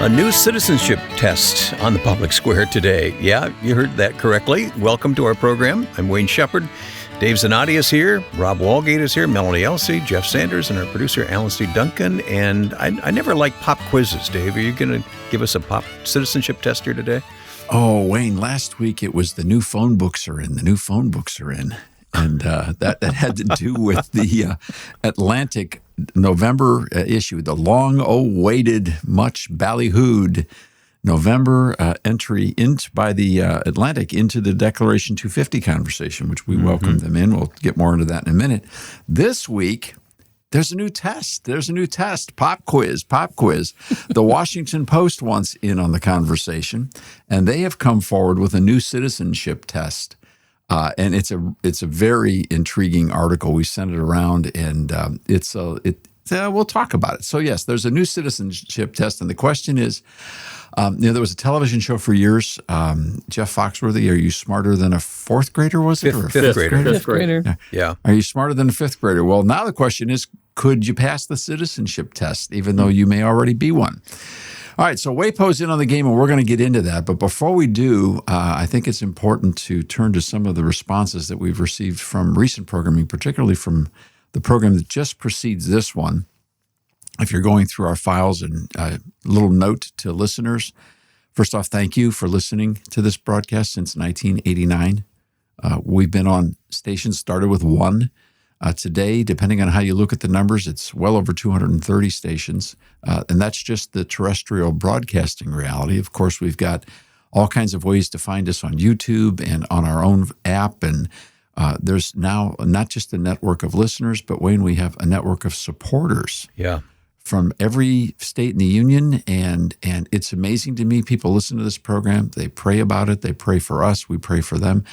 A new citizenship test on the public square today. Yeah, you heard that correctly. Welcome to our program. I'm Wayne Shepard. Dave Zanotti is here. Rob Walgate is here. Melanie Elsey, Jeff Sanders, and our producer, Alan C. Duncan. And I never like pop quizzes, Dave. Are you going to give us a pop citizenship test here today? Oh, Wayne, last week it was the new phone books are in. The new phone books are in. And that had to do with the Atlantic November issue, the long-awaited, much ballyhooed November entry by the Atlantic into the Declaration 250 conversation, which we welcome them in. We'll get more into that in a minute. This week, there's a new test. Pop quiz. The Washington Post wants in on the conversation, and they have come forward with a new citizenship test. And it's a very intriguing article. We sent it around, and we'll talk about it. So yes, there's a new citizenship test, and the question is, there was a television show for years. Jeff Foxworthy, are you smarter than a fourth grader? Was it fifth grader? Fifth grader. Yeah. Are you smarter than a fifth grader? Well, now the question is, could you pass the citizenship test, even though you may already be one? All right, so WAPO's in on the game, and we're going to get into that. But before we do, I think it's important to turn to some of the responses that we've received from recent programming, particularly from the program that just precedes this one. If you're going through our files, and a little note to listeners. First off, thank you for listening to this broadcast since 1989. We've been on stations, started with one. Today, depending on how you look at the numbers, it's well over 230 stations, and that's just the terrestrial broadcasting reality. Of course, we've got all kinds of ways to find us on YouTube and on our own app, and there's now not just a network of listeners, but Wayne, we have a network of supporters. Yeah. From every state in the union, and it's amazing to me. People listen to this program, they pray about it, they pray for us, we pray for them.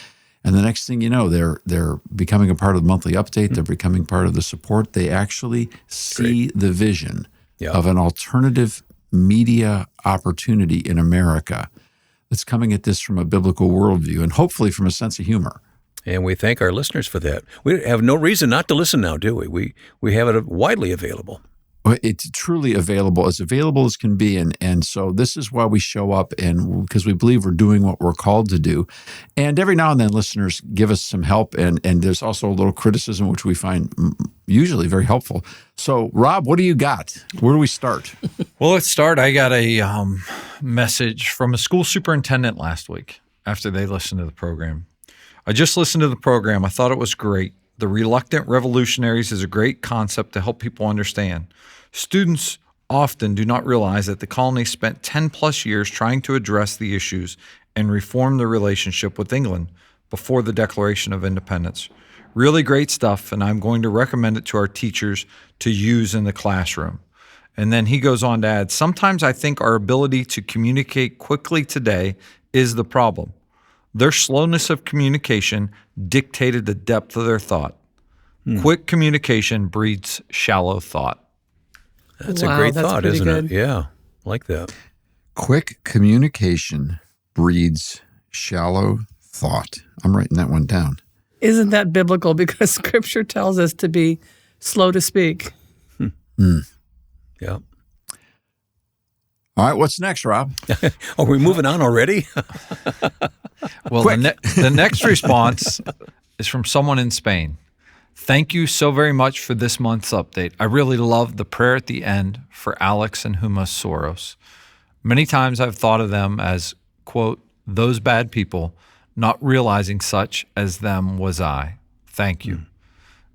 And the next thing you know, they're becoming a part of the monthly update. They're becoming part of the support. They actually see the vision of an alternative media opportunity in America that's coming at this from a biblical worldview and hopefully from a sense of humor. And we thank our listeners for that. We have no reason not to listen now, do we? We have it widely available. It's truly available as can be. And so this is why we show up, and because we believe we're doing what we're called to do. And every now and then listeners give us some help, and there's also a little criticism, which we find usually very helpful. So, Rob, what do you got? Where do we start? Well, let's start. I got a message from a school superintendent last week after they listened to the program. I just listened to the program. I thought it was great. The reluctant revolutionaries is a great concept to help people understand. Students often do not realize that the colony spent 10 plus years trying to address the issues and reform the relationship with England before the Declaration of Independence. Really great stuff, and I'm going to recommend it to our teachers to use in the classroom. And then he goes on to add, sometimes I think our ability to communicate quickly today is the problem. Their slowness of communication dictated the depth of their thought. Quick communication breeds shallow thought. That's a great thought, isn't it? Yeah, like that. Quick communication breeds shallow thought. I'm writing that one down. Isn't that biblical? Because Scripture tells us to be slow to speak. Yeah. All right, what's next, Rob? Are we moving on already? Well, the next response is from someone in Spain. Thank you so very much for this month's update. I really love the prayer at the end for Alex and Huma Soros. Many times I've thought of them as, quote, those bad people, not realizing such as them was I. Thank you.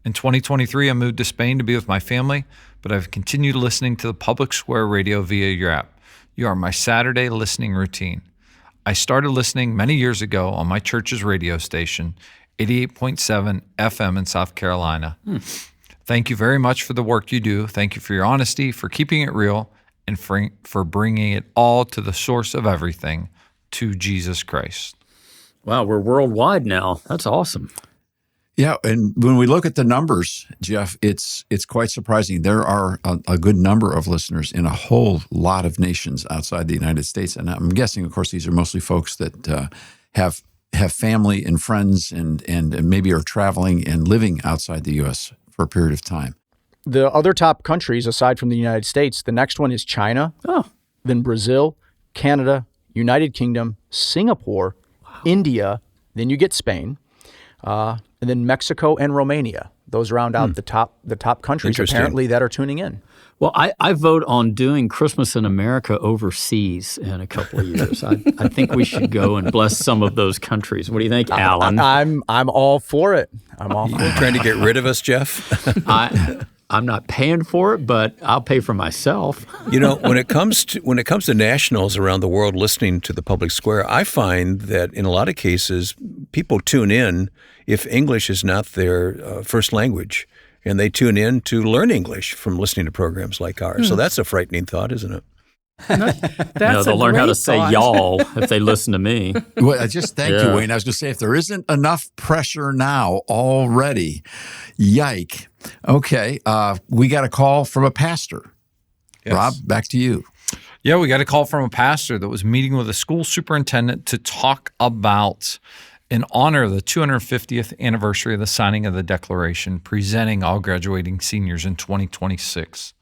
In 2023, I moved to Spain to be with my family, but I've continued listening to the Public Square radio via your app. You are my Saturday listening routine. I started listening many years ago on my church's radio station, 88.7 FM in South Carolina. Thank you very much for the work you do. Thank you for your honesty, for keeping it real, and for bringing it all to the source of everything, to Jesus Christ. Wow, we're worldwide now. That's awesome. Yeah, and when we look at the numbers, Jeff, it's quite surprising. There are a good number of listeners in a whole lot of nations outside the United States, and I'm guessing, of course, these are mostly folks that have family and friends and maybe are traveling and living outside the U.S. for a period of time. The other top countries, aside from the United States, the next one is China. Oh. then Brazil, Canada, United Kingdom, Singapore, India, then you get Spain, and then Mexico and Romania. Those round out the top countries apparently that are tuning in. Well, I vote on doing Christmas in America overseas in a couple of years. I think we should go and bless some of those countries. What do you think, Alan? I'm all for it. I'm all for it. Trying to get rid of us, Jeff? I'm not paying for it, but I'll pay for myself. You know, when it comes to nationals around the world listening to the Public Square, I find that in a lot of cases, people tune in if English is not their first language, and they tune in to learn English from listening to programs like ours. So that's a frightening thought, isn't it? They'll learn how to say y'all if they listen to me. Well, I just thank you, Wayne. I was going to say, if there isn't enough pressure now already, yike. Okay, we got a call from a pastor. Yes. Rob, back to you. Yeah, we got a call from a pastor that was meeting with a school superintendent to talk about, in honor of the 250th anniversary of the signing of the Declaration, presenting all graduating seniors in 2026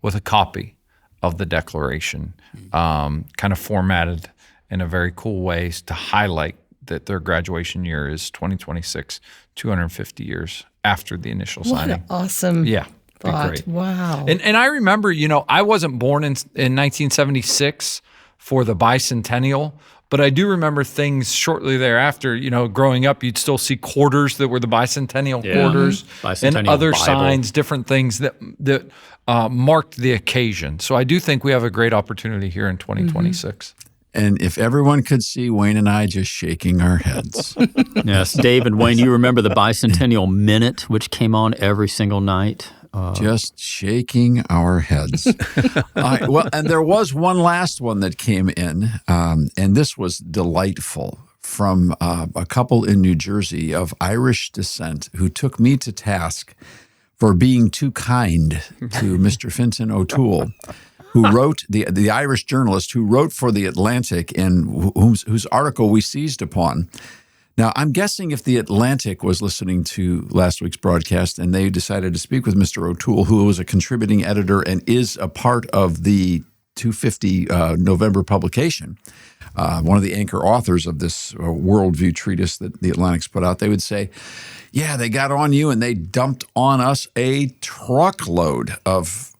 with a copy of the Declaration, kind of formatted in a very cool way to highlight that their graduation year is 2026, 250 years after the initial signing. What an awesome thought. Great. Wow. And I remember, I wasn't born in 1976 for the bicentennial, but I do remember things shortly thereafter. Growing up, you'd still see quarters that were the bicentennial quarters, bicentennial and other Bible. signs, different things that marked the occasion. So I do think we have a great opportunity here in 2026. And if everyone could see Wayne and I just shaking our heads. Yes, Dave and Wayne, you remember the bicentennial minute, which came on every single night? Just shaking our heads. Well, and there was one last one that came in, and this was delightful, from a couple in New Jersey of Irish descent who took me to task for being too kind to Mr. Fintan O'Toole, who wrote, the Irish journalist who wrote for The Atlantic and whose article we seized upon. Now, I'm guessing if The Atlantic was listening to last week's broadcast and they decided to speak with Mr. O'Toole, who was a contributing editor and is a part of the 250 November publication, one of the anchor authors of this worldview treatise that The Atlantic's put out, they would say, yeah, they got on you and they dumped on us a truckload of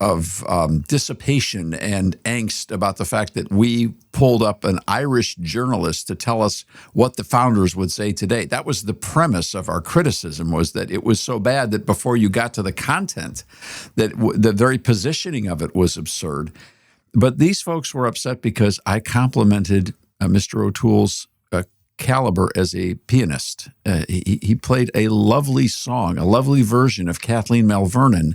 dissipation and angst about the fact that we pulled up an Irish journalist to tell us what the founders would say today. That was the premise of our criticism, was that it was so bad that before you got to the content, that the very positioning of it was absurd. But these folks were upset because I complimented Mr. O'Toole's caliber as a pianist. He played a lovely song, a lovely version of Kathleen Malvernon,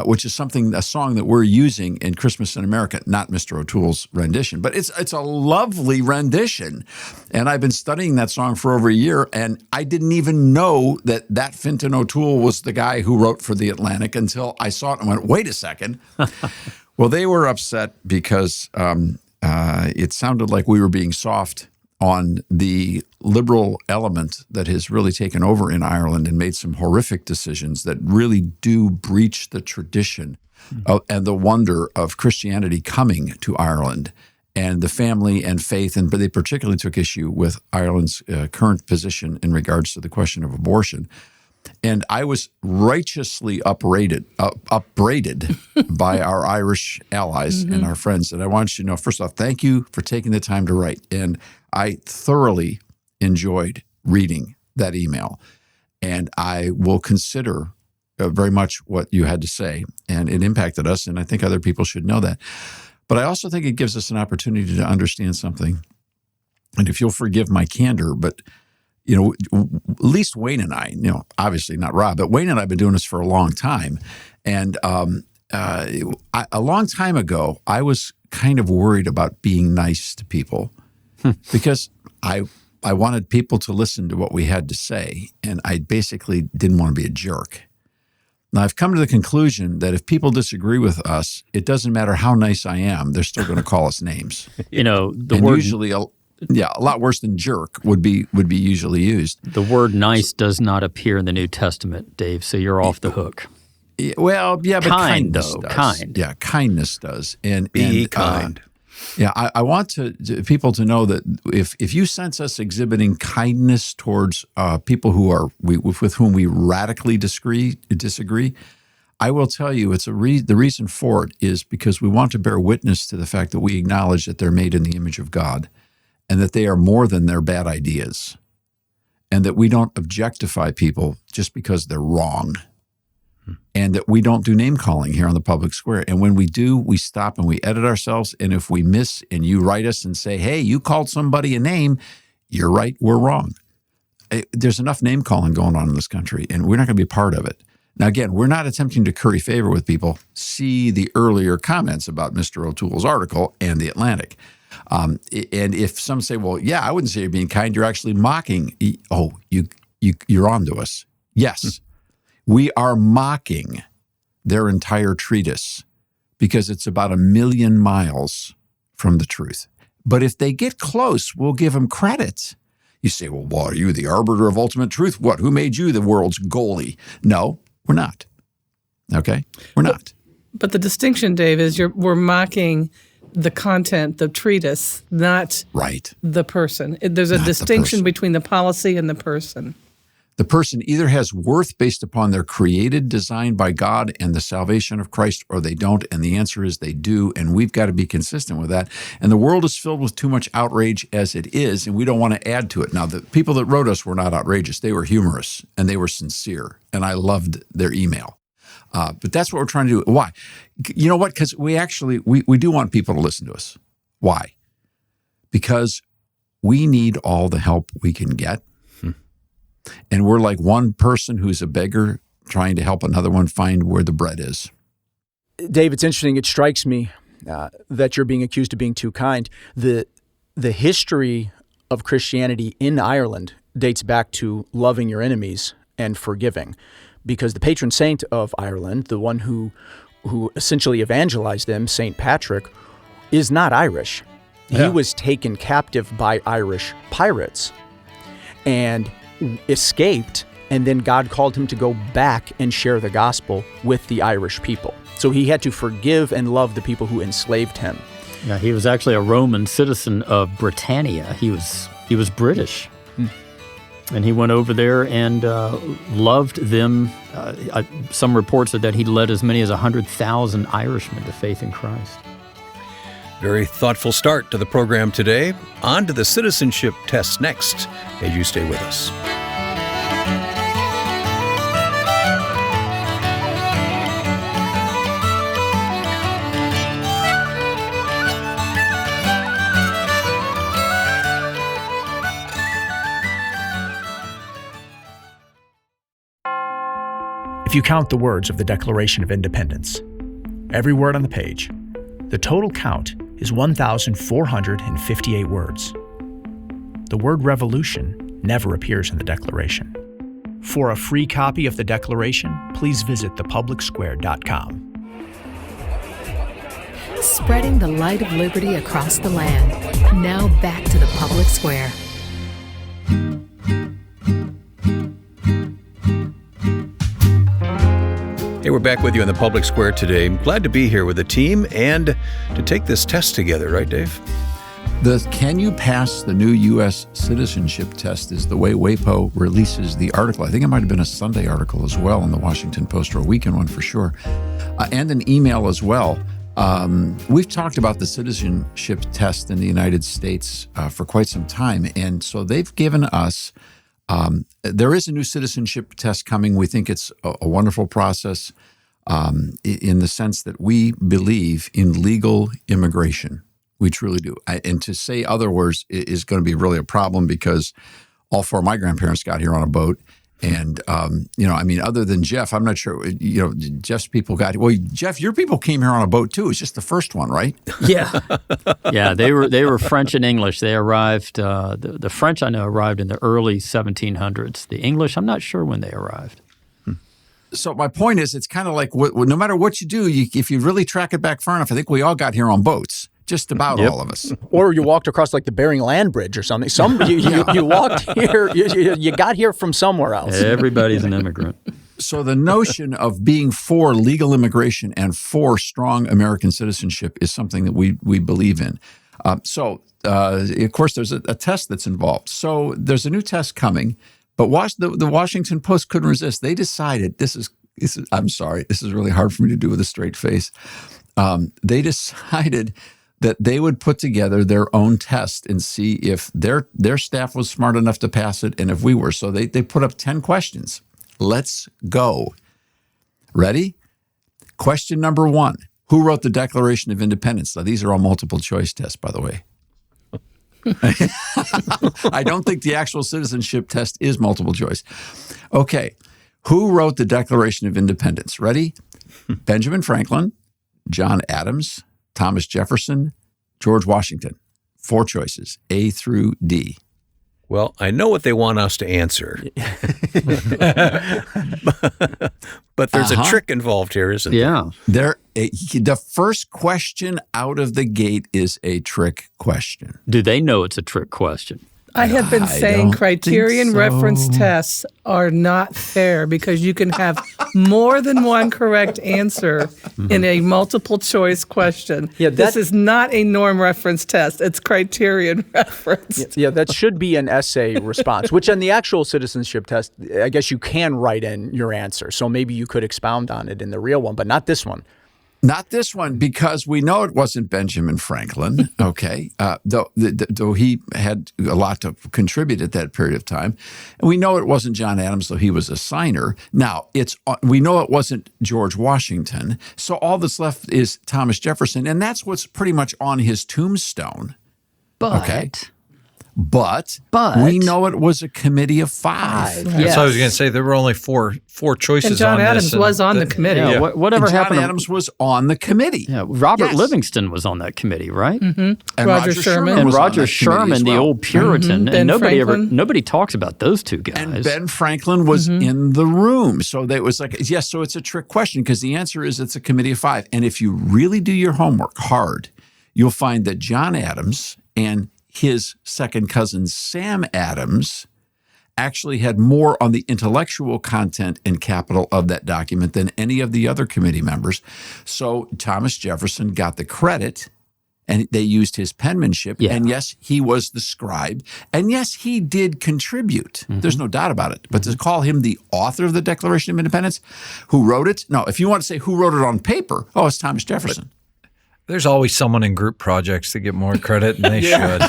which is a song that we're using in Christmas in America, not Mr. O'Toole's rendition. But it's a lovely rendition. And I've been studying that song for over a year, and I didn't even know that Fintan O'Toole was the guy who wrote for The Atlantic until I saw it and went, wait a second. Well, they were upset because it sounded like we were being soft on the liberal element that has really taken over in Ireland and made some horrific decisions that really do breach the tradition and the wonder of Christianity coming to Ireland and the family and faith. But they particularly took issue with Ireland's current position in regards to the question of abortion. And I was righteously upbraided by our Irish allies and our friends. And I want you to know, first off, thank you for taking the time to write. And I thoroughly enjoyed reading that email. And I will consider very much what you had to say. And it impacted us, and I think other people should know that. But I also think it gives us an opportunity to understand something. And if you'll forgive my candor, but at least Wayne and I, obviously not Rob, but Wayne and I have been doing this for a long time. And a long time ago, I was kind of worried about being nice to people because I wanted people to listen to what we had to say, and I basically didn't want to be a jerk. Now, I've come to the conclusion that if people disagree with us, it doesn't matter how nice I am, they're still going to call us names. The word usually a lot worse than jerk would be usually used. The word nice does not appear in the New Testament, Dave, so you're off the hook. Well, yeah, but kindness does. Kind. Yeah, kindness does. And Be kind. Yeah, I want people to know that if you sense us exhibiting kindness towards people with whom we radically disagree, I will tell you the reason for it is because we want to bear witness to the fact that we acknowledge that they're made in the image of God and that they are more than their bad ideas, and that we don't objectify people just because they're wrong. And that we don't do name calling here on the public square. And when we do, we stop and we edit ourselves. And if we miss and you write us and say, hey, you called somebody a name, you're right, we're wrong. There's enough name calling going on in this country, and we're not going to be part of it. Now, again, we're not attempting to curry favor with people. See the earlier comments about Mr. O'Toole's article and The Atlantic. And if some say, well, yeah, I wouldn't say you're being kind, you're actually mocking. Oh, you're on to us. Yes. We are mocking their entire treatise because it's about 1 million miles from the truth. But if they get close, we'll give them credit. You say, well, are you the arbiter of ultimate truth? What? Who made you the world's goalie? No, we're not. Okay? We're not. But the distinction, Dave, is we're mocking the content, the treatise, not the person. There's a distinction between the policy and the person. The person either has worth based upon their created design by God and the salvation of Christ, or they don't, and the answer is they do, and we've got to be consistent with that. And the world is filled with too much outrage as it is, and we don't want to add to it. Now, the people that wrote us were not outrageous. They were humorous, and they were sincere, and I loved their email. But that's what we're trying to do. Why? You know what? Because we do want people to listen to us. Why? Because we need all the help we can get. And we're like one person who's a beggar trying to help another one find where the bread is. Dave, it's interesting. It strikes me that you're being accused of being too kind. The history of Christianity in Ireland dates back to loving your enemies and forgiving, because the patron saint of Ireland, the one who essentially evangelized them, St. Patrick, is not Irish. Yeah. He was taken captive by Irish pirates and escaped, and then God called him to go back and share the gospel with the Irish people. So he had to forgive and love the people who enslaved him. Yeah, he was actually a Roman citizen of Britannia. He was British. And he went over there and loved them. Some reports said that he led as many as 100,000 Irishmen to faith in Christ. Very thoughtful start to the program today. On to the citizenship test next, as you stay with us. If you count the words of the Declaration of Independence, every word on the page, the total count is 1,458 words. The word revolution never appears in the Declaration. For a free copy of the Declaration, please visit thepublicsquare.com. Spreading the light of liberty across the land. Now back to the public square. Hey, we're back with you on the Public Square today. Glad to be here with the team and to take this test together, right, Dave? The Can You Pass the New U.S. Citizenship Test is the way WAPO releases the article. I think it might have been a Sunday article as well in the Washington Post, or a weekend one for sure, and an email as well. We've talked about the citizenship test in the United States for quite some time, and so they've given us there is a new citizenship test coming. We think it's a wonderful process in the sense that we believe in legal immigration. We truly do. And to say other words is going to be really a problem, because all four of my grandparents got here on a boat. And, other than Jeff, I'm not sure, Jeff's people Jeff, your people came here on a boat too. It's just the first one, right? Yeah. Yeah, they were French and English. They arrived, the French I know arrived in the early 1700s. The English, I'm not sure when they arrived. So my point is, it's kind of like no matter what you do, if you really track it back far enough, I think we all got here on boats. Just about all of us. Or you walked across like the Bering Land Bridge or something. You walked here, you got here from somewhere else. Everybody's an immigrant. So the notion of being for legal immigration and for strong American citizenship is something that we believe in. Of course, there's a test that's involved. So there's a new test coming, but the Washington Post couldn't resist. They decided, this is I'm sorry, this is really hard for me to do with a straight face. They decided that they would put together their own test and see if their staff was smart enough to pass it and if we were. So they put up 10 questions. Let's go. Ready? Question number 1. Who wrote the Declaration of Independence? Now, these are all multiple choice tests, by the way. I don't think the actual citizenship test is multiple choice. Okay. Who wrote the Declaration of Independence? Ready? Benjamin Franklin, John Adams, Thomas Jefferson, George Washington. 4 choices, A through D. Well, I know what they want us to answer. But there's a trick involved here, isn't there? The first question out of the gate is a trick question. Do they know it's a trick question? I have been saying criterion reference tests are not fair because you can have more than one correct answer in a multiple choice question. Yeah, this is not a norm reference test. It's criterion reference. Yeah, that should be an essay response, which on the actual citizenship test, I guess you can write in your answer. So maybe you could expound on it in the real one, but not this one. Not this one, because we know it wasn't Benjamin Franklin, okay, though he had a lot to contribute at that period of time. And we know it wasn't John Adams, though he was a signer. Now, we know it wasn't George Washington, so all that's left is Thomas Jefferson, and that's what's pretty much on his tombstone. But we know it was a committee of 5. Yes. So I was going to say there were only four choices. And John on Adams this, was on the committee. Yeah. Whatever happened? John Adams was on the committee. Yeah, Robert Livingston was on that committee, right? And Roger Sherman. And Roger Sherman, the old Puritan, and nobody talks about those two guys. And Ben Franklin was in the room, so that was like So it's a trick question because the answer is it's a committee of 5. And if you really do your homework hard, you'll find that John Adams and his second cousin, Sam Adams, actually had more on the intellectual content and capital of that document than any of the other committee members. So Thomas Jefferson got the credit, and they used his penmanship. Yeah. And yes, he was the scribe. And yes, he did contribute. There's no doubt about it. But to call him the author of the Declaration of Independence, who wrote it? No, if you want to say who wrote it on paper, it's Thomas Jefferson. There's always someone in group projects that get more credit than they should.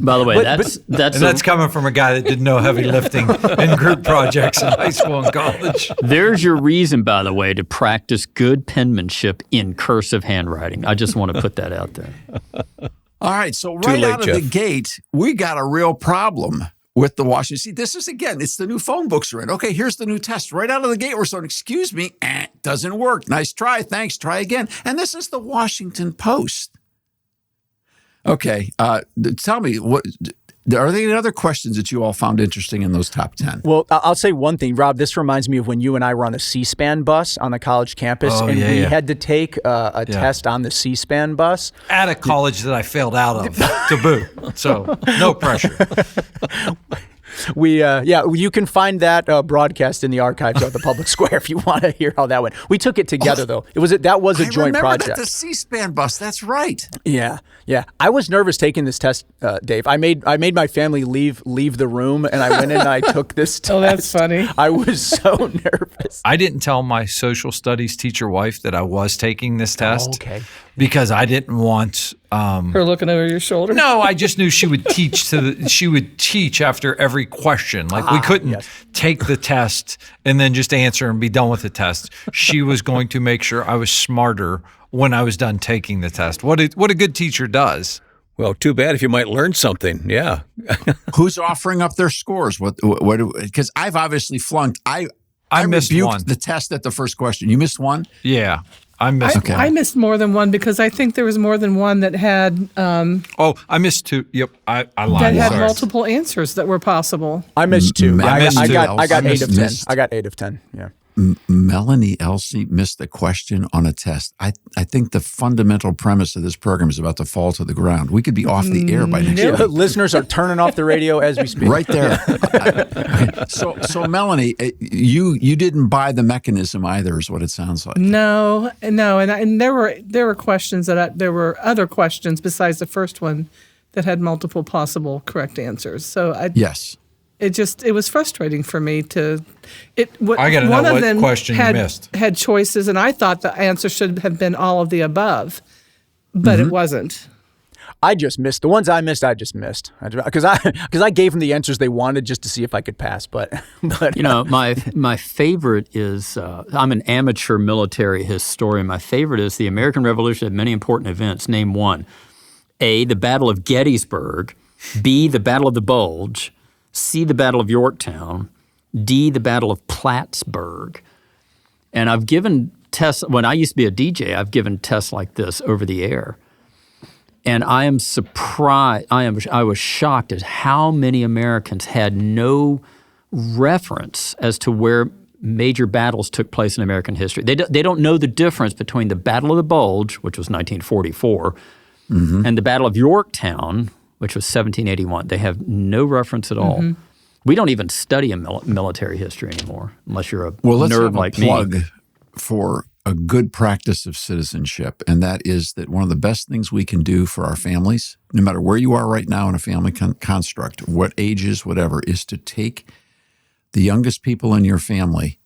By the way, that's coming from a guy that did no heavy lifting in group projects in high school and college. There's your reason, by the way, to practice good penmanship in cursive handwriting. I just want to put that out there. All right, so right out of the gate, we got a real problem with the Washington. See, this is, again, it's the new phone books are in. Okay, here's the new test. Right out of the gate, we're saying, excuse me, doesn't work. Nice try, thanks, try again. And this is the Washington Post. Okay, tell me, are there any other questions that you all found interesting in those top 10? Well, I'll say one thing, Rob. This reminds me of when you and I were on a C-SPAN bus on the college campus, we had to take a test on the C-SPAN bus. At a college that I failed out of, to boot. So, no pressure. You can find that broadcast in the archives of the Public Square if you want to hear how that went. We took it together though. That was a joint project. The C-SPAN bus. That's right. Yeah. I was nervous taking this test, Dave. I made my family leave the room, and I went in and I took this test. Oh, that's funny. I was so nervous. I didn't tell my social studies teacher wife that I was taking this test. Okay. Because I didn't want her looking over your shoulder. No, I just knew she would teach she would teach after every question. Like we couldn't take the test and then just answer and be done with the test. She was going to make sure I was smarter when I was done taking the test. What a good teacher does. Well, too bad if you might learn something. Yeah. Who's offering up their scores? What? Because I've obviously flunked. I missed rebuked one. The test at the first question. You missed one? Yeah. I missed more than one because I think there was more than one that had. I missed 2. Yep, I lied. That had multiple answers that were possible. I missed 2. I got 8 of 10. Missed. I got 8 of 10. Yeah. Melanie Elsey missed the question on a test. I think the fundamental premise of this program is about to fall to the ground. We could be off the air by next week. Listeners are turning off the radio as we speak. Right there. Okay. So Melanie, you didn't buy the mechanism either, is what it sounds like. No, and there were questions there were other questions besides the first one that had multiple possible correct answers. So yes. It was frustrating for me to. I got to know what question you missed. Had choices, and I thought the answer should have been all of the above, but it wasn't. I just missed the ones I missed. I just missed because I gave them the answers they wanted just to see if I could pass. But my favorite is I'm an amateur military historian. My favorite is the American Revolution had many important events. Name one: A, the Battle of Gettysburg; B, the Battle of the Bulge; C, the Battle of Yorktown; D, the Battle of Plattsburgh. And I've given tests, when I used to be a DJ, I've given tests like this over the air. And I am surprised, I was shocked at how many Americans had no reference as to where major battles took place in American history. They don't know the difference between the Battle of the Bulge, which was 1944, and the Battle of Yorktown, which was 1781. They have no reference at all. We don't even study military history anymore, unless you're a nerd like me. Let's have a plug for a good practice of citizenship, and that is that one of the best things we can do for our families, no matter where you are right now in a family construct, what ages, whatever, is to take the youngest people in your family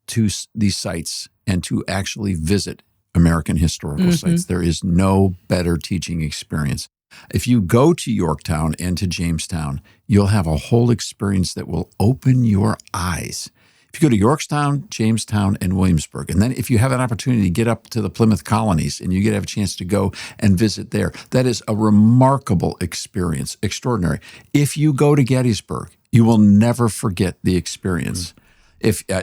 to these sites and to actually visit American historical sites. There is no better teaching experience. If you go to Yorktown and to Jamestown, you'll have a whole experience that will open your eyes. If you go to Yorktown, Jamestown, and Williamsburg, and then if you have an opportunity to get up to the Plymouth colonies and you get to have a chance to go and visit there, that is a remarkable experience, extraordinary. If you go to Gettysburg, you will never forget the experience.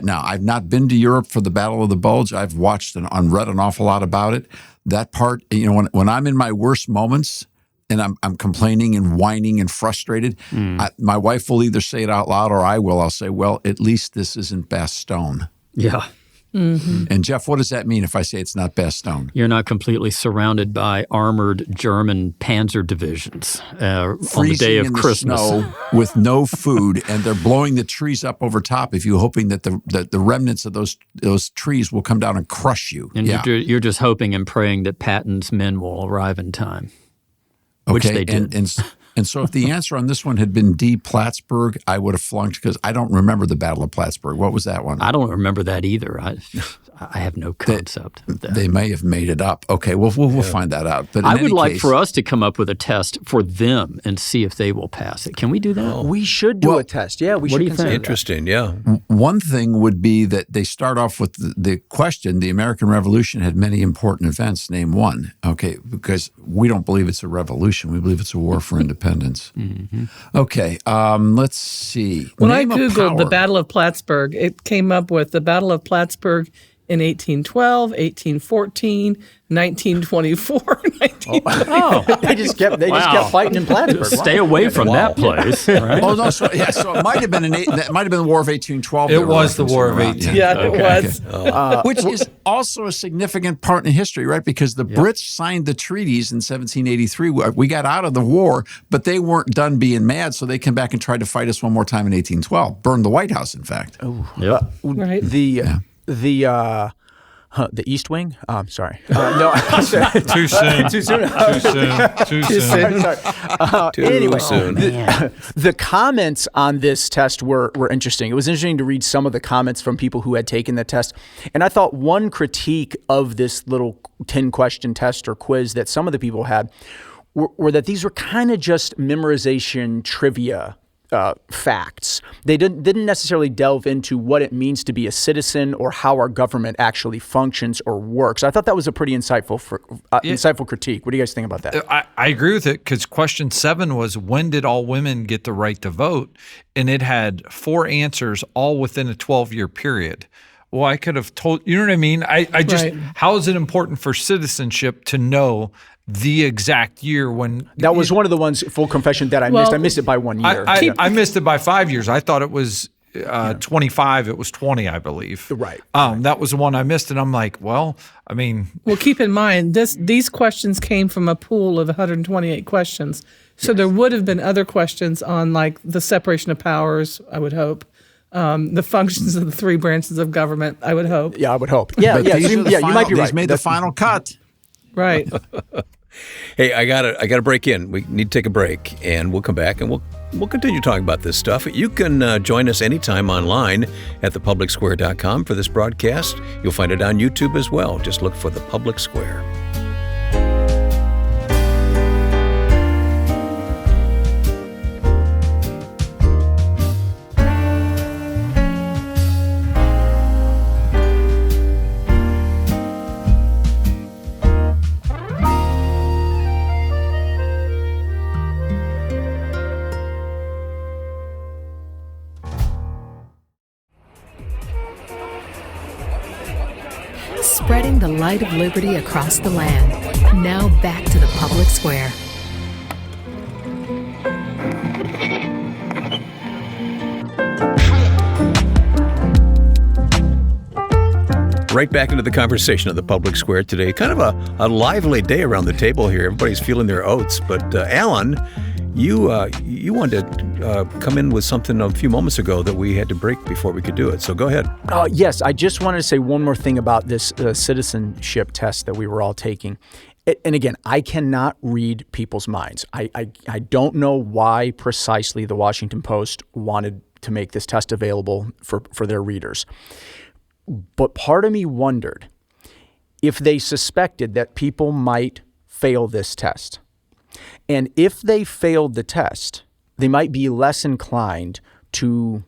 Now, I've not been to Europe for the Battle of the Bulge. I've watched and read an awful lot about it. That part, when I'm in my worst moments, and I'm complaining and whining and frustrated, my wife will either say it out loud or I will. I'll say, well, at least this isn't Bastogne. Yeah. And Jeff, what does that mean if I say it's not Bastogne? You're not completely surrounded by armored German panzer divisions on the day of Christmas. Snow with no food, and they're blowing the trees up over top of you, hoping that the remnants of those trees will come down and crush you. And you're just hoping and praying that Patton's men will arrive in time. Which they did. And so if the answer on this one had been D, Plattsburgh, I would have flunked because I don't remember the Battle of Plattsburgh. What was that one? I don't remember that either. I have no concept of that. They may have made it up. Okay, we'll find that out. But I would like for us to come up with a test for them and see if they will pass it. Can we do that? We should do a test. Yeah, we should consider that. Interesting, yeah. One thing would be that they start off with the question, the American Revolution had many important events, name one. Okay, because we don't believe it's a revolution. We believe it's a war for independence. Okay, let's see. When I Googled the Battle of Plattsburgh, it came up with the Battle of Plattsburgh in 1812, 1814, 1924, 1924. They just kept fighting in Plattsburgh. Stay away from that place. Right? Oh no! So it might have been the War of 1812. It was the War of 1812. Yeah, it was. Which is also a significant part in history, right? Because the Brits signed the treaties in 1783. We got out of the war, but they weren't done being mad, so they came back and tried to fight us one more time in 1812. Burned the White House, in fact. Oh, yeah. Right. The East Wing? Sorry. No, too soon. Too soon. Anyway, the comments on this test were interesting. It was interesting to read some of the comments from people who had taken the test. And I thought one critique of this little 10-question test or quiz that some of the people had were that these were kind of just memorization trivia facts. They didn't necessarily delve into what it means to be a citizen or how our government actually functions or works. I thought that was a pretty insightful critique. What do you guys think about that? I agree with it because question 7 was, when did all women get the right to vote? And it had 4 answers all within a 12-year period. Well, I could have told, you know what I mean? I just, how is it important for citizenship to know the exact year when? That was one of the ones, full confession, that I missed. I missed it by 1 year. I missed it by 5 years. I thought it was 25, it was 20, I believe. Right. That was the one I missed, and I'm like, well, I mean. Well, keep in mind, these questions came from a pool of 128 questions. So there would have been other questions on, like, the separation of powers, I would hope. The functions of the three branches of government, I would hope. Yeah, I would hope. Yeah, you might be right. These made the final cut. Right. Hey, I gotta break in. We need to take a break, and we'll come back and we'll continue talking about this stuff. You can join us anytime online at thepublicsquare.com for this broadcast. You'll find it on YouTube as well. Just look for The Public Square. Spreading the light of liberty across the land. Now back to the public square. Right back into the conversation of the public square today. Kind of a lively day around the table here. Everybody's feeling their oats. But Alan, you wanted to come in with something a few moments ago that we had to break before we could do it. So go ahead. Yes, I just wanted to say one more thing about this citizenship test that we were all taking. And again, I cannot read people's minds. I don't know why precisely the Washington Post wanted to make this test available for their readers. But part of me wondered if they suspected that people might fail this test. And if they failed the test, they might be less inclined to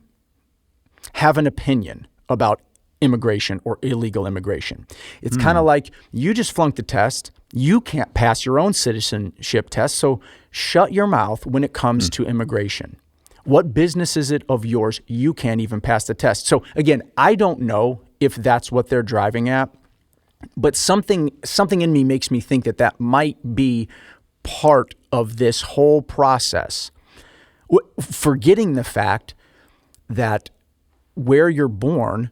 have an opinion about immigration or illegal immigration. It's kind of like you just flunked the test. You can't pass your own citizenship test, so shut your mouth when it comes to immigration. What business is it of yours? You can't even pass the test. So again, I don't know if that's what they're driving at, but something in me makes me think that might be part of this whole process, forgetting the fact that where you're born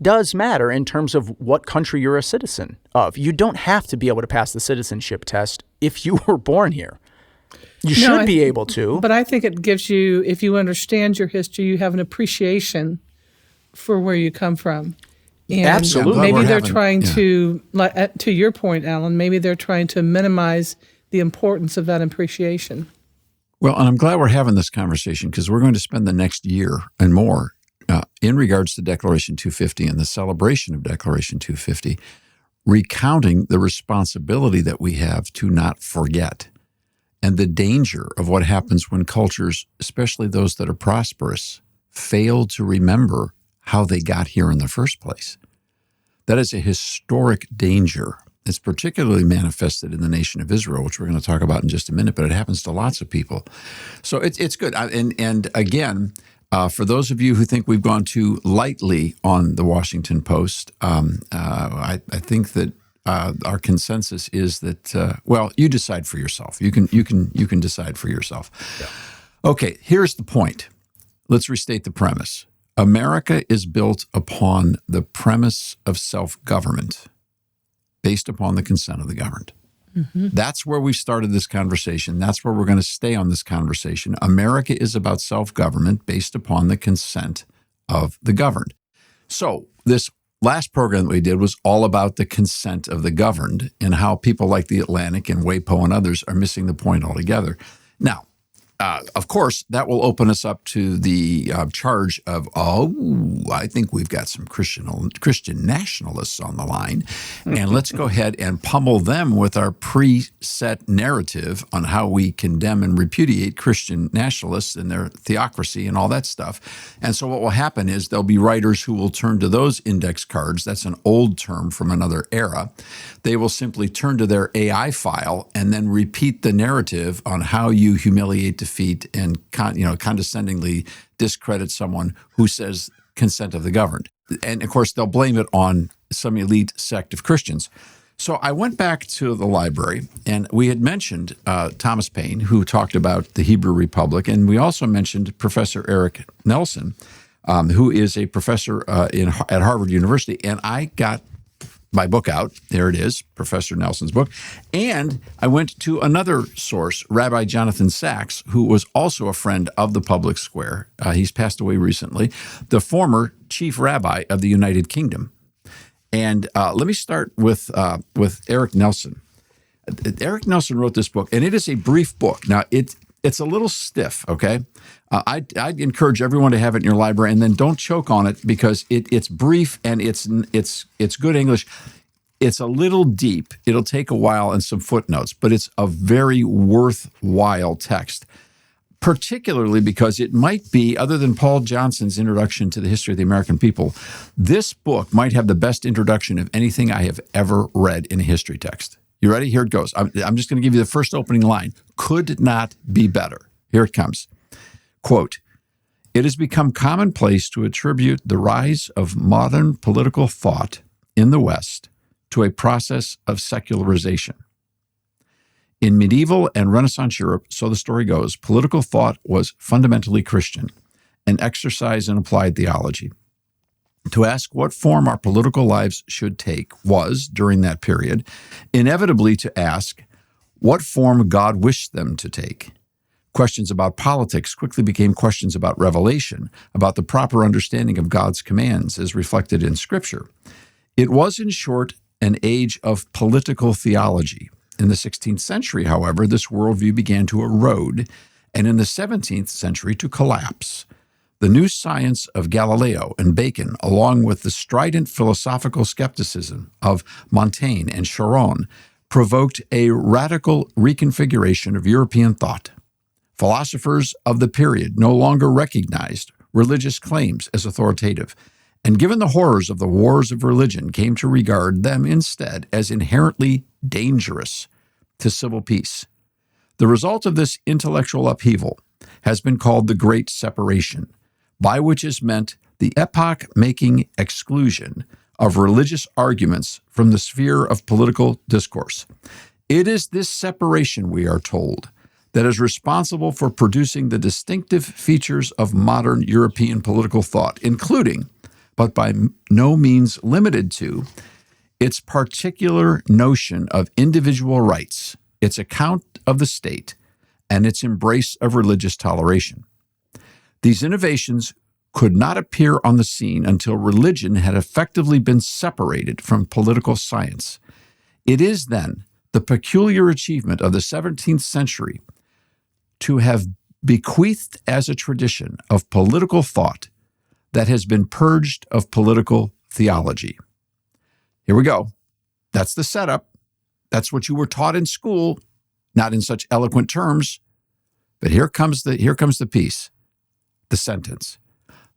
does matter in terms of what country you're a citizen of. You don't have to be able to pass the citizenship test if you were born here. You should be able to. But I think it gives you, if you understand your history, you have an appreciation for where you come from. And absolutely. Maybe they're trying to your point, Alan, maybe they're trying to minimize the importance of that appreciation. Well, and I'm glad we're having this conversation because we're going to spend the next year and more in regards to Declaration 250 and the celebration of Declaration 250, recounting the responsibility that we have to not forget and the danger of what happens when cultures, especially those that are prosperous, fail to remember how they got here in the first place. That is a historic danger. It's particularly manifested in the nation of Israel, which we're going to talk about in just a minute, but it happens to lots of people. So it's good. And again, for those of you who think we've gone too lightly on the Washington Post, I think that our consensus is that, well, you decide for yourself. You can decide for yourself. Yeah. Okay, here's the point. Let's restate the premise. America is built upon the premise of self-government based upon the consent of the governed. Mm-hmm. That's where we started this conversation. That's where we're going to stay on this conversation. America is about self-government based upon the consent of the governed. So this last program that we did was all about the consent of the governed and how people like the Atlantic and WAPO and others are missing the point altogether. Now, of course, that will open us up to the charge of, I think we've got some Christian nationalists on the line, and let's go ahead and pummel them with our preset narrative on how we condemn and repudiate Christian nationalists and their theocracy and all that stuff. And so what will happen is there'll be writers who will turn to those index cards. That's an old term from another era. They will simply turn to their AI file and then repeat the narrative on how you humiliate, defeat, and condescendingly discredit someone who says consent of the governed. And of course, they'll blame it on some elite sect of Christians. So I went back to the library, and we had mentioned Thomas Paine, who talked about the Hebrew Republic, and we also mentioned Professor Eric Nelson, who is a professor at Harvard University. And I got my book out. There it is, Professor Nelson's book. And I went to another source, Rabbi Jonathan Sacks, who was also a friend of the Public Square. He's passed away recently, the former chief rabbi of the United Kingdom. And let me start with Eric Nelson. Eric Nelson wrote this book, and it is a brief book. Now, it's a little stiff, okay? I'd encourage everyone to have it in your library, and then don't choke on it because it's brief and it's good English. It's a little deep. It'll take a while and some footnotes, but it's a very worthwhile text, particularly because it might be, other than Paul Johnson's introduction to the history of the American people, this book might have the best introduction of anything I have ever read in a history text. You ready? Here it goes. I'm just going to give you the first opening line. Could not be better. Here it comes. Quote, "It has become commonplace to attribute the rise of modern political thought in the West to a process of secularization. In medieval and Renaissance Europe, so the story goes, political thought was fundamentally Christian, an exercise in applied theology. To ask what form our political lives should take was, during that period, inevitably to ask what form God wished them to take. Questions about politics quickly became questions about revelation, about the proper understanding of God's commands as reflected in Scripture. It was, in short, an age of political theology. In the 16th century, however, this worldview began to erode, and in the 17th century to collapse. The new science of Galileo and Bacon, along with the strident philosophical skepticism of Montaigne and Charon, provoked a radical reconfiguration of European thought. Philosophers of the period no longer recognized religious claims as authoritative, and given the horrors of the wars of religion, came to regard them instead as inherently dangerous to civil peace. The result of this intellectual upheaval has been called the Great Separation, by which is meant the epoch-making exclusion of religious arguments from the sphere of political discourse. It is this separation, we are told, that is responsible for producing the distinctive features of modern European political thought, including, but by no means limited to, its particular notion of individual rights, its account of the state, and its embrace of religious toleration. These innovations could not appear on the scene until religion had effectively been separated from political science. It is then the peculiar achievement of the 17th century to have bequeathed as a tradition of political thought that has been purged of political theology." Here we go. That's the setup. That's what you were taught in school, not in such eloquent terms. But here comes the piece, the sentence.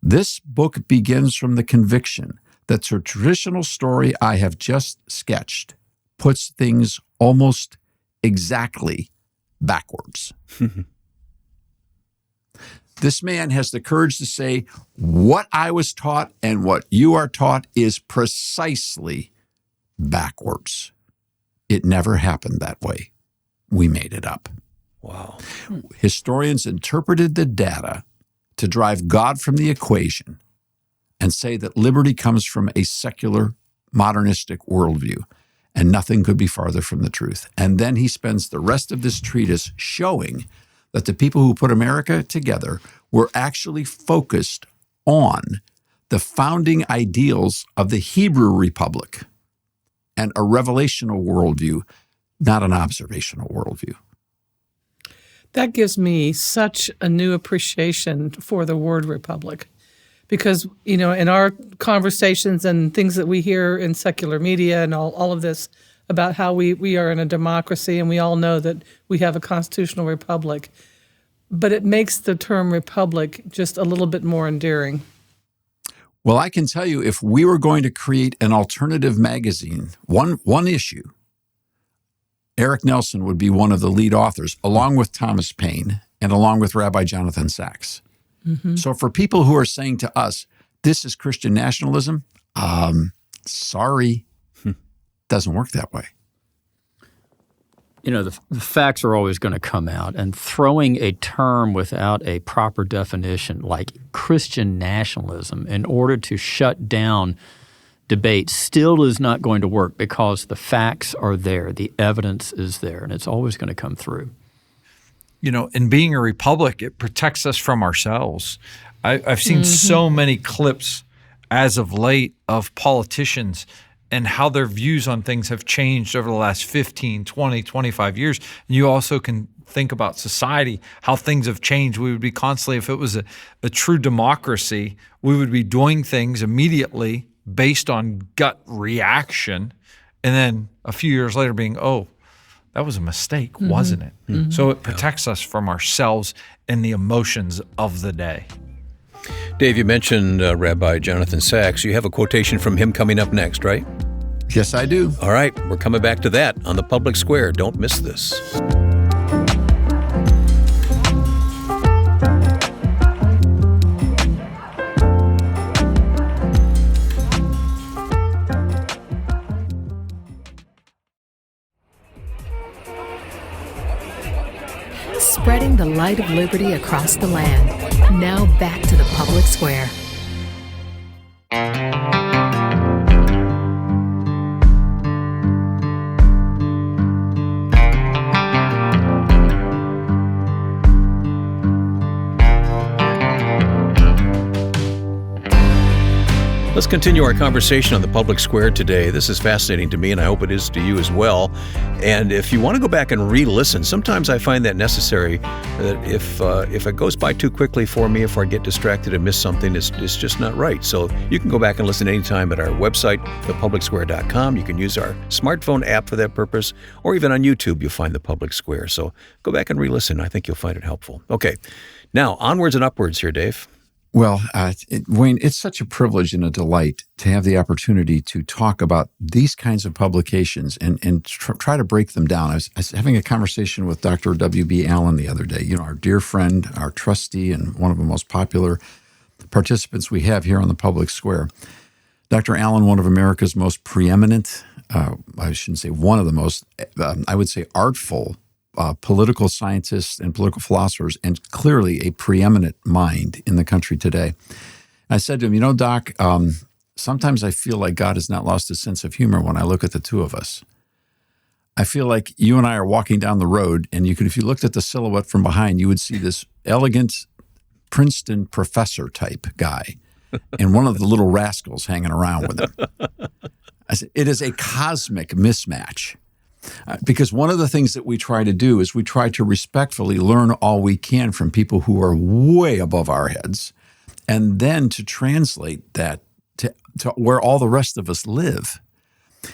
"This book begins from the conviction that the traditional story I have just sketched puts things almost exactly backwards." This man has the courage to say, what I was taught and what you are taught is precisely backwards. It never happened that way. We made it up. Wow. Historians interpreted the data to drive God from the equation and say that liberty comes from a secular, modernistic worldview, and nothing could be farther from the truth. And then he spends the rest of this treatise showing that the people who put America together were actually focused on the founding ideals of the Hebrew Republic and a revelational worldview, not an observational worldview. That gives me such a new appreciation for the word republic because, in our conversations and things that we hear in secular media and all of this about how we are in a democracy and we all know that we have a constitutional republic, but it makes the term republic just a little bit more endearing. Well, I can tell you, if we were going to create an alternative magazine, one issue, Eric Nelson would be one of the lead authors, along with Thomas Paine and along with Rabbi Jonathan Sacks. Mm-hmm. So for people who are saying to us, this is Christian nationalism, sorry, doesn't work that way. the facts are always going to come out, and throwing a term without a proper definition like Christian nationalism in order to shut down debate still is not going to work because the facts are there, the evidence is there, and it's always going to come through. In being a republic, it protects us from ourselves. I've seen so many clips as of late of politicians and how their views on things have changed over the last 15, 20, 25 years. And you also can think about society, how things have changed. We would be constantly, if it was a true democracy, we would be doing things immediately based on gut reaction. And then a few years later being, that was a mistake, wasn't it? Mm-hmm. So it protects us from ourselves and the emotions of the day. Dave, you mentioned Rabbi Jonathan Sacks. You have a quotation from him coming up next, right? Yes, I do. All right, we're coming back to that on the Public Square. Don't miss this. Spreading the light of liberty across the land. Now back to the Public Square. Let's continue our conversation on the Public Square today. This is fascinating to me, and I hope it is to you as well. And if you want to go back and re-listen, sometimes I find that necessary. That if it goes by too quickly for me, if I get distracted and miss something, it's just not right. So you can go back and listen anytime at our website, thepublicsquare.com. You can use our smartphone app for that purpose, or even on YouTube, you'll find the Public Square. So go back and re-listen. I think you'll find it helpful. Okay, now onwards and upwards here, Dave. Well, Wayne, it's such a privilege and a delight to have the opportunity to talk about these kinds of publications and try to break them down. I was having a conversation with Dr. W.B. Allen the other day, our dear friend, our trustee, and one of the most popular participants we have here on the Public Square. Dr. Allen, one of America's most preeminent, I shouldn't say one of the most, I would say artful political scientists and political philosophers, and clearly a preeminent mind in the country today. I said to him, Doc, sometimes I feel like God has not lost his sense of humor when I look at the two of us. I feel like you and I are walking down the road, and if you looked at the silhouette from behind, you would see this elegant Princeton professor type guy and one of the little rascals hanging around with him. I said, it is a cosmic mismatch. Because one of the things that we try to do is we try to respectfully learn all we can from people who are way above our heads, and then to translate that to where all the rest of us live.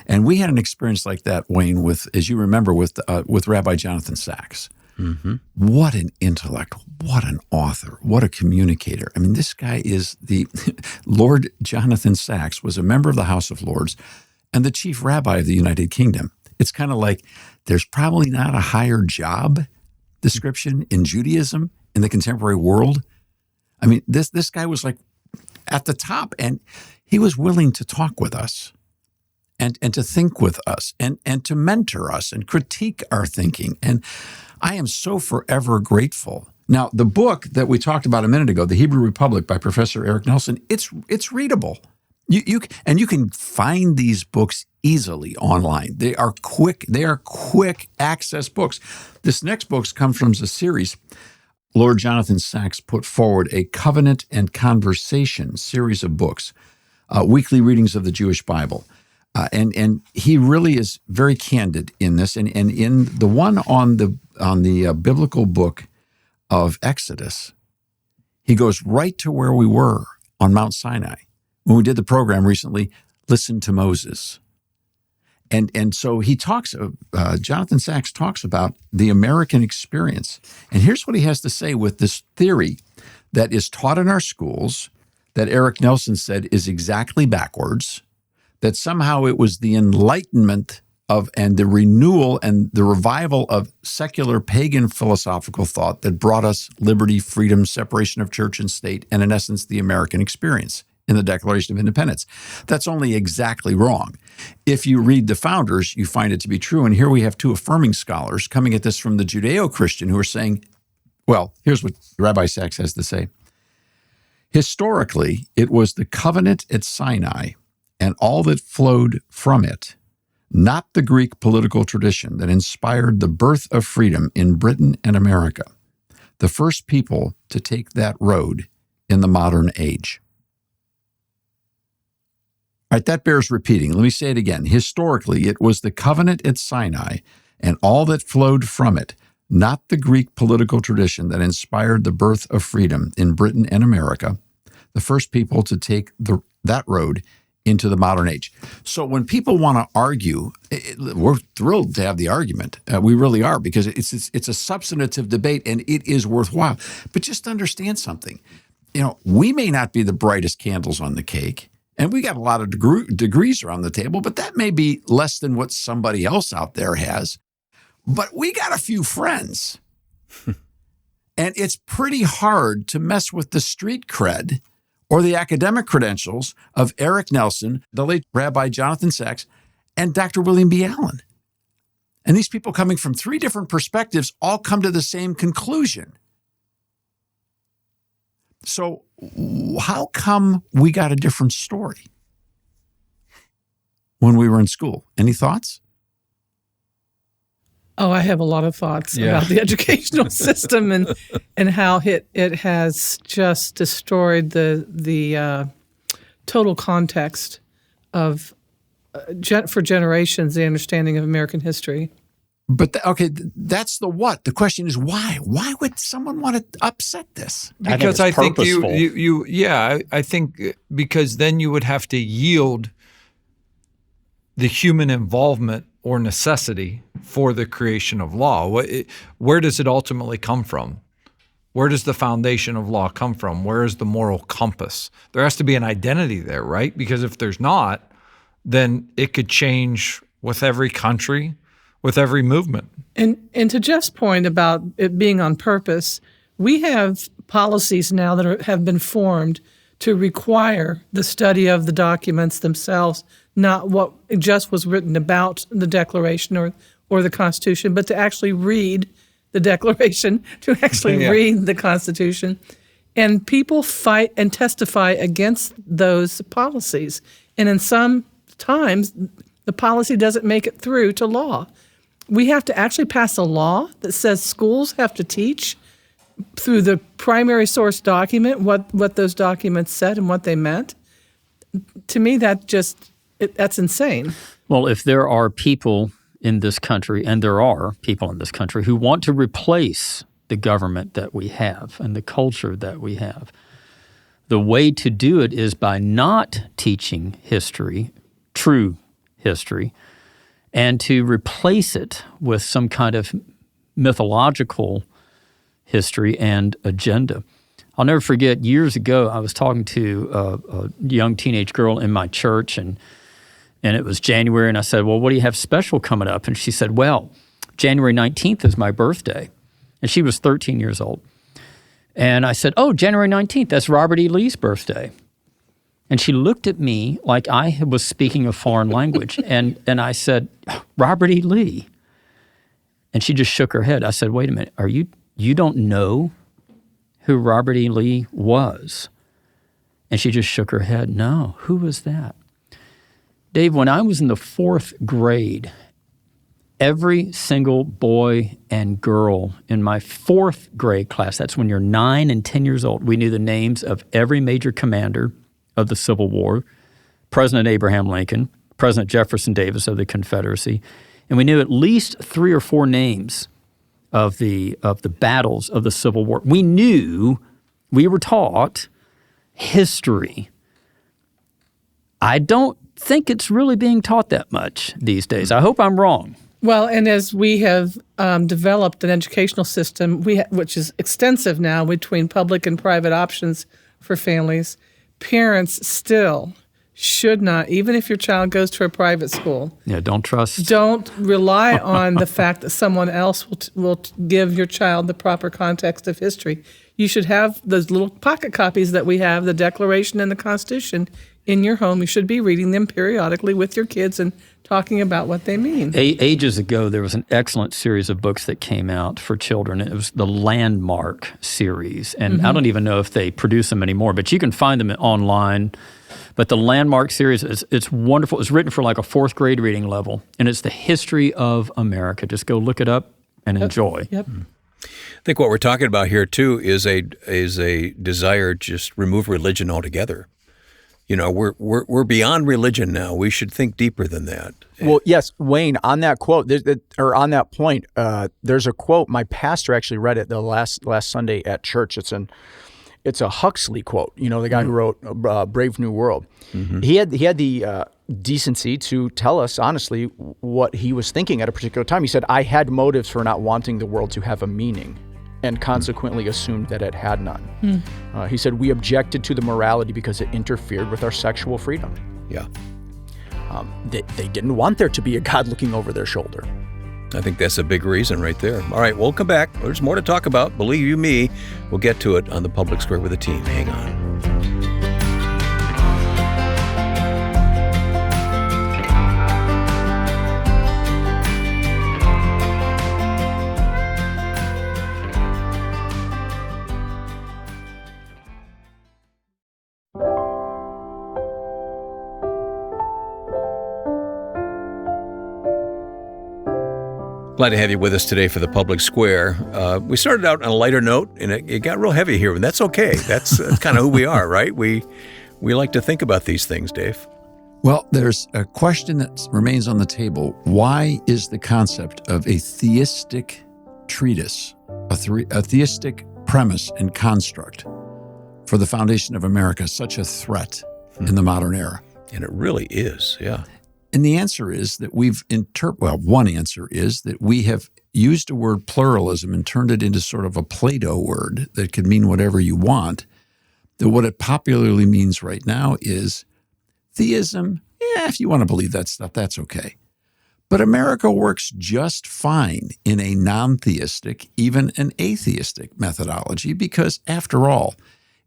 And we had an experience like that, Wayne, with, as you remember, with Rabbi Jonathan Sacks. Mm-hmm. What an intellect, what an author, what a communicator. I mean, this guy is Lord Jonathan Sacks was a member of the House of Lords and the chief rabbi of the United Kingdom. It's kind of like there's probably not a higher job description in Judaism in the contemporary world. I mean, this guy was like at the top, and he was willing to talk with us and to think with us and to mentor us and critique our thinking. And I am so forever grateful. Now, the book that we talked about a minute ago, The Hebrew Republic by Professor Eric Nelson, it's readable. You can find these books easily online. They are quick access books. This next book's come from the series. Lord Jonathan Sacks put forward a Covenant and Conversation series of books, weekly readings of the Jewish Bible. And he really is very candid in this. And in the one on the biblical book of Exodus, he goes right to where we were on Mount Sinai. When we did the program recently, Listen to Moses. And so he talks, Jonathan Sacks talks about the American experience. And here's what he has to say with this theory that is taught in our schools, that Eric Nelson said is exactly backwards, that somehow it was the enlightenment and the renewal and the revival of secular pagan philosophical thought that brought us liberty, freedom, separation of church and state, and in essence, the American experience. in the Declaration of Independence. That's only exactly wrong. If you read the founders, you find it to be true. And here we have two affirming scholars coming at this from the Judeo-Christian who are saying, well, here's what Rabbi Sachs has to say. Historically, it was the covenant at Sinai and all that flowed from it, not the Greek political tradition that inspired the birth of freedom in Britain and America, the first people to take that road in the modern age. All right, that bears repeating. Let me say it again. Historically, it was the covenant at Sinai and all that flowed from it, not the Greek political tradition that inspired the birth of freedom in Britain and America, the first people to take that road into the modern age. So when people want to argue, we're thrilled to have the argument. We really are, because it's a substantive debate and it is worthwhile. But just understand something. We may not be the brightest candles on the cake, and we got a lot of degrees around the table, but that may be less than what somebody else out there has. But we got a few friends. And it's pretty hard to mess with the street cred or the academic credentials of Eric Nelson, the late Rabbi Jonathan Sachs, and Dr. William B. Allen. And these people, coming from three different perspectives, all come to the same conclusion. So how come we got a different story when we were in school? Any thoughts? Oh, I have a lot of thoughts about the educational system and how it has just destroyed the total context of for generations the understanding of American history. But that's the what. The question is why? Why would someone want to upset this? Because I think I think because then you would have to yield the human involvement or necessity for the creation of law. Where does it ultimately come from? Where does the foundation of law come from? Where is the moral compass? There has to be an identity there, right? Because if there's not, then it could change with every country, with every movement. And to Jeff's point about it being on purpose, we have policies now that have been formed to require the study of the documents themselves, not what just was written about the Declaration or the Constitution, but to actually read the Declaration, to actually read the Constitution. And people fight and testify against those policies. And in some times, the policy doesn't make it through to law. We have to actually pass a law that says schools have to teach through the primary source document what those documents said and what they meant. To me, that's insane. Well, if there are people in this country, and there are people in this country who want to replace the government that we have and the culture that we have, the way to do it is by not teaching history, true history, and to replace it with some kind of mythological history and agenda. I'll never forget, years ago, I was talking to a young teenage girl in my church, and it was January, and I said, well, what do you have special coming up? And she said, well, January 19th is my birthday. And she was 13 years old. And I said, oh, January 19th, that's Robert E. Lee's birthday. And she looked at me like I was speaking a foreign language. And I said, Robert E. Lee. And she just shook her head. I said, wait a minute, you don't know who Robert E. Lee was? And she just shook her head. No, who was that? Dave, when I was in the 4th grade, every single boy and girl in my 4th grade class, that's when you're 9 and 10 years old, we knew the names of every major commander of the Civil War, President Abraham Lincoln, President Jefferson Davis of the Confederacy, and we knew at least 3 or 4 names of the battles of the Civil War. We were taught history. I don't think it's really being taught that much these days. I hope I'm wrong. Well, and as we have developed an educational system, which is extensive now between public and private options for families, parents still should not, even if your child goes to a private school. Yeah, don't rely on the fact that someone else will give your child the proper context of history. you should have those little pocket copies that we have, the Declaration and the Constitution, in your home. You should be reading them periodically with your kids and talking about what they mean. Ages ago, there was an excellent series of books that came out for children. It was the Landmark series. And I don't even know if they produce them anymore, but you can find them online. But the Landmark series, it's wonderful. It's written for like a 4th grade reading level, and it's the history of America. Just go look it up and enjoy. Yep. I think what we're talking about here, too, is a desire to just remove religion altogether. You know, we're beyond religion now. We should think deeper than that. Well, yes, Wayne, on that quote, or on that point, there's a quote. My pastor actually read it the last Sunday at church. It's a Huxley quote. You know, the guy who wrote Brave New World. He had the decency to tell us honestly what he was thinking at a particular time. He said, "I had motives for not wanting the world to have a meaning, and consequently assumed that it had none." He said, "We objected to the morality because it interfered with our sexual freedom." Yeah. They didn't want there to be a God looking over their shoulder. I think that's a big reason right there. All right, we'll come back. There's more to talk about. Believe you me, we'll get to it on the Public Square with the team. Hang on. Glad to have you with us today for the Public Square. We started out on a lighter note, and it got real heavy here, and that's okay. That's kind of who we are, right? We like to think about these things, Dave. Well, there's a question that remains on the table. Why is the concept of a theistic treatise, a theistic premise and construct for the foundation of America such a threat in the modern era? And it really is, yeah. And the answer is that one answer is that we have used a word pluralism and turned it into sort of a Plato word that could mean whatever you want. That what it popularly means right now is theism. Yeah, if you want to believe that stuff, that's okay. But America works just fine in a non-theistic, even an atheistic methodology because, after all,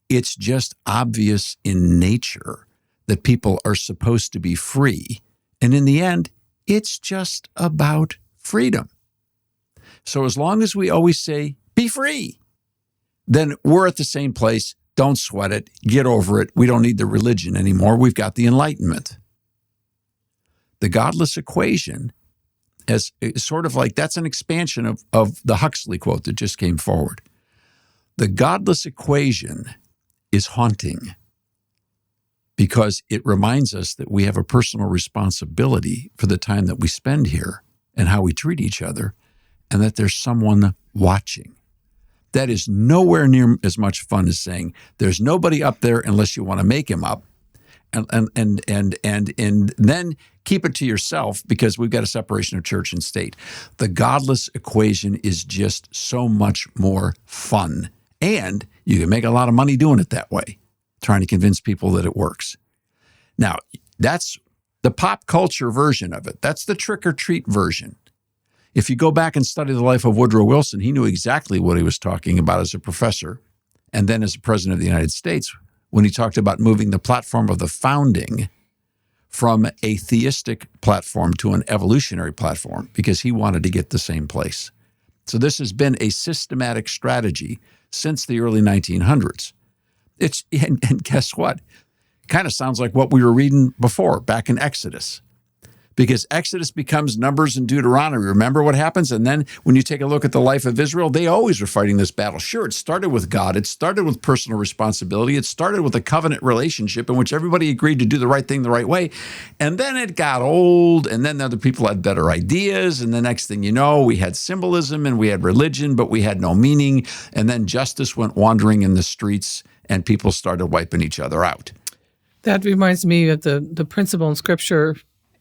it's just obvious in nature that people are supposed to be free. And in the end, it's just about freedom. So as long as we always say, be free, then we're at the same place. Don't sweat it. Get over it. We don't need the religion anymore. We've got the Enlightenment. The godless equation is sort of like, that's an expansion of the Huxley quote that just came forward. The godless equation is haunting, because it reminds us that we have a personal responsibility for the time that we spend here and how we treat each other, and that there's someone watching. That is nowhere near as much fun as saying there's nobody up there unless you want to make him up, and then keep it to yourself because we've got a separation of church and state. The godless equation is just so much more fun, and you can make a lot of money doing it that way, trying to convince people that it works. Now, that's the pop culture version of it. That's the trick-or-treat version. If you go back and study the life of Woodrow Wilson, he knew exactly what he was talking about as a professor and then as a president of the United States when he talked about moving the platform of the founding from a theistic platform to an evolutionary platform because he wanted to get the same place. So this has been a systematic strategy since the early 1900s. And guess what? Kind of sounds like what we were reading before, back in Exodus. Because Exodus becomes Numbers and Deuteronomy. Remember what happens? And then when you take a look at the life of Israel, they always were fighting this battle. Sure, it started with God. It started with personal responsibility. It started with a covenant relationship in which everybody agreed to do the right thing the right way. And then it got old, and then other people had better ideas. And the next thing you know, we had symbolism and we had religion, but we had no meaning. And then justice went wandering in the streets and people started wiping each other out. That reminds me of the principle in Scripture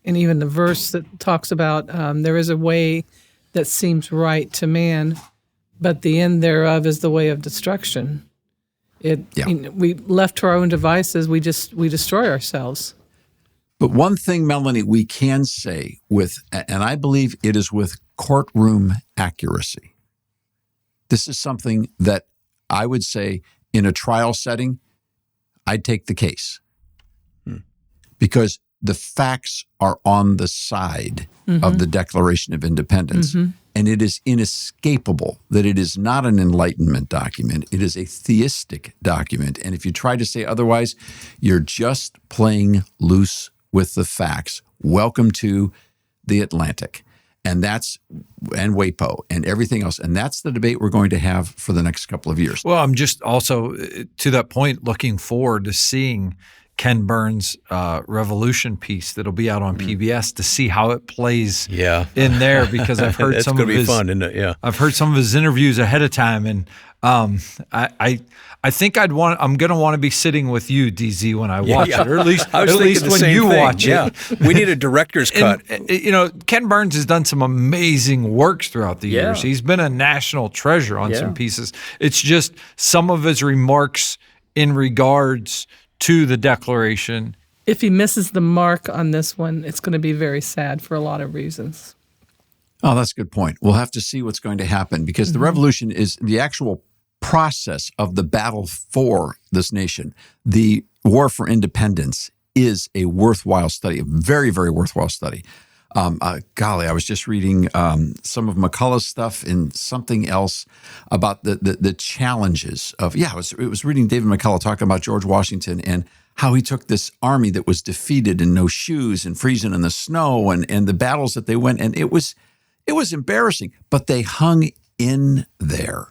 and even the verse that talks about there is a way that seems right to man, but the end thereof is the way of destruction. We left to our own devices, we destroy ourselves. But one thing, Melanie, we can say and I believe it is with courtroom accuracy. This is something that I would say in a trial setting, I'd take the case because the facts are on the side of the Declaration of Independence. And it is inescapable that it is not an Enlightenment document. It is a theistic document. And if you try to say otherwise, you're just playing loose with the facts. Welcome to the Atlantic. And WAPO and everything else. And that's the debate we're going to have for the next couple of years. Well, I'm just also, to that point, looking forward to seeing Ken Burns' Revolution piece that'll be out on PBS to see how it plays in there, because I've heard some of his fun, isn't it? Yeah. I've heard some of his interviews ahead of time, and I think I'm going to want to be sitting with you, DZ, when I watch it, or at least when you watch it. We need a director's cut. And, Ken Burns has done some amazing works throughout the years. He's been a national treasure on some pieces. It's just some of his remarks in regards to the Declaration. If he misses the mark on this one, it's going to be very sad for a lot of reasons. Oh, that's a good point. We'll have to see what's going to happen, because the revolution is the actual process of the battle for this nation. The war for independence is a worthwhile study, a very, very worthwhile study. Golly, I was just reading some of McCullough's stuff and something else about the challenges of, it was reading David McCullough talking about George Washington and how he took this army that was defeated and no shoes and freezing in the snow and the battles that they went. And it was embarrassing, but they hung in there.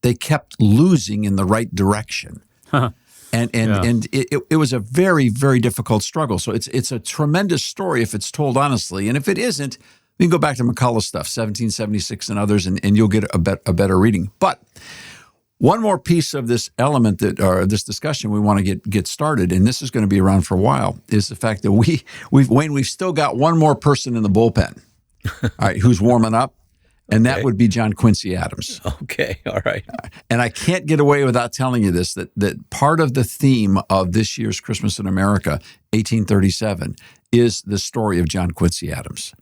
They kept losing in the right direction. And it was a very, very difficult struggle. So it's a tremendous story if it's told honestly. And if it isn't, we can go back to McCullough's stuff, 1776 and others, and you'll get a better reading. But one more piece of this element or this discussion we want to get started, and this is going to be around for a while, is the fact that we've still got one more person in the bullpen, all right, who's warming up. And that would be John Quincy Adams. Okay, all right. And I can't get away without telling you this, that part of the theme of this year's Christmas in America, 1837, is the story of John Quincy Adams.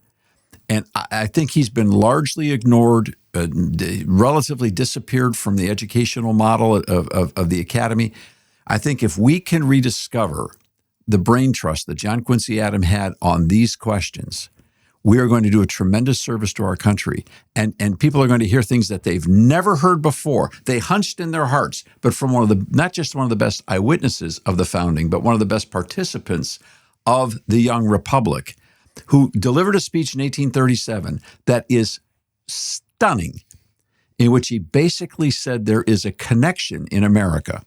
And I think he's been largely ignored, relatively disappeared from the educational model of the academy. I think if we can rediscover the brain trust that John Quincy Adams had on these questions, we are going to do a tremendous service to our country. And people are going to hear things that they've never heard before. They hunched in their hearts, but from not just one of the best eyewitnesses of the founding, but one of the best participants of the young republic, who delivered a speech in 1837 that is stunning, in which he basically said there is a connection in America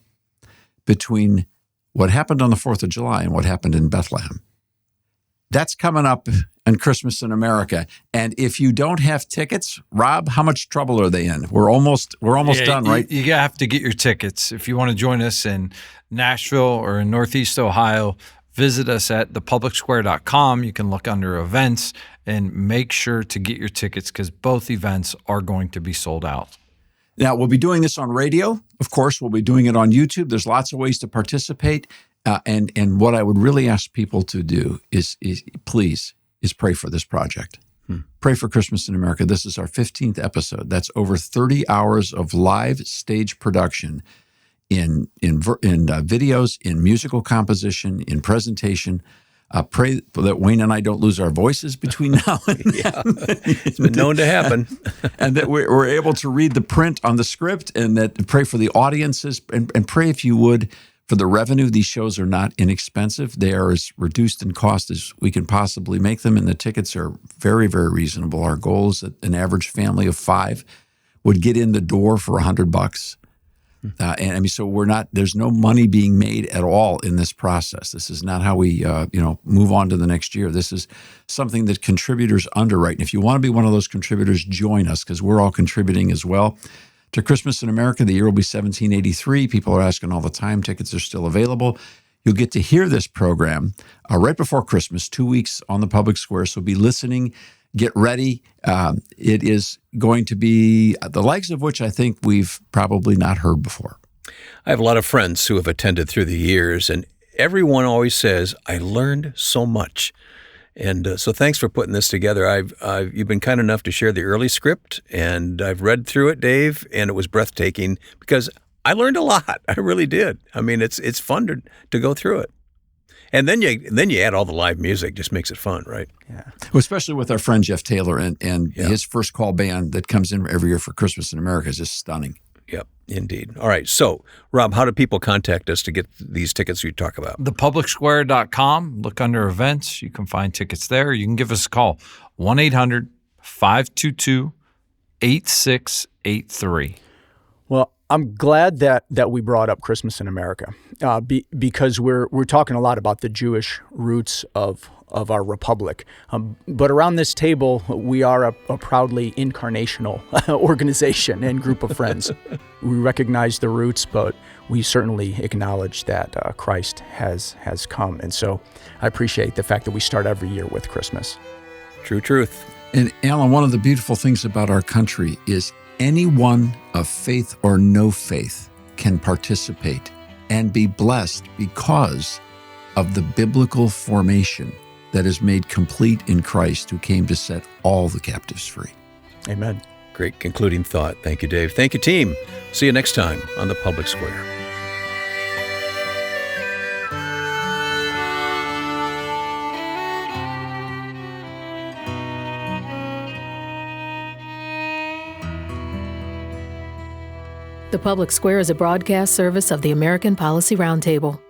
between what happened on the 4th of July and what happened in Bethlehem. That's coming up on Christmas in America. And if you don't have tickets, Rob, how much trouble are they in? We're almost done, right? You have to get your tickets. If you want to join us in Nashville or in Northeast Ohio, visit us at thepublicsquare.com. You can look under events and make sure to get your tickets, because both events are going to be sold out. Now, we'll be doing this on radio. Of course, we'll be doing it on YouTube. There's lots of ways to participate. And what I would really ask people to do is pray for this project. Pray for Christmas in America. This is our 15th episode. That's over 30 hours of live stage production in videos, in musical composition, in presentation. Pray that Wayne and I don't lose our voices between now and then. It's been known to happen. And that we're able to read the print on the script, and that pray for the audiences, and pray, if you would, for the revenue. These shows are not inexpensive. They are as reduced in cost as we can possibly make them, and the tickets are very, very reasonable. Our goal is that an average family of 5 would get in the door for $100. And I mean, so there's no money being made at all in this process. This is not how we, move on to the next year. This is something that contributors underwrite. And if you want to be one of those contributors, join us, because we're all contributing as well. To Christmas in America, the year will be 1783. People are asking all the time. Tickets are still available. You'll get to hear this program right before Christmas, 2 weeks on the public square. So be listening. Get ready. It is going to be the likes of which I think we've probably not heard before. I have a lot of friends who have attended through the years, and everyone always says, I learned so much. And so thanks for putting this together. You've been kind enough to share the early script, and I've read through it, Dave, and it was breathtaking, because I learned a lot. I really did. I mean, it's fun to go through it. And then you add all the live music, just makes it fun, right? Yeah. Well, especially with our friend Jeff Taylor and his First Call band that comes in every year for Christmas in America is just stunning. Yep, indeed. All right. So, Rob, how do people contact us to get these tickets you talk about? Thepublicsquare.com. Look under events. You can find tickets there. You can give us a call, 1-800-522-8683. Well, I'm glad that we brought up Christmas in America because we're talking a lot about the Jewish roots of our republic. But around this table, we are a proudly incarnational organization and group of friends. We recognize the roots, but we certainly acknowledge that Christ has come. And so I appreciate the fact that we start every year with Christmas. True truth. And Alan, one of the beautiful things about our country is anyone of faith or no faith can participate and be blessed because of the biblical formation that is made complete in Christ, who came to set all the captives free. Amen. Great concluding thought. Thank you, Dave. Thank you, team. See you next time on The Public Square. The Public Square is a broadcast service of the American Policy Roundtable.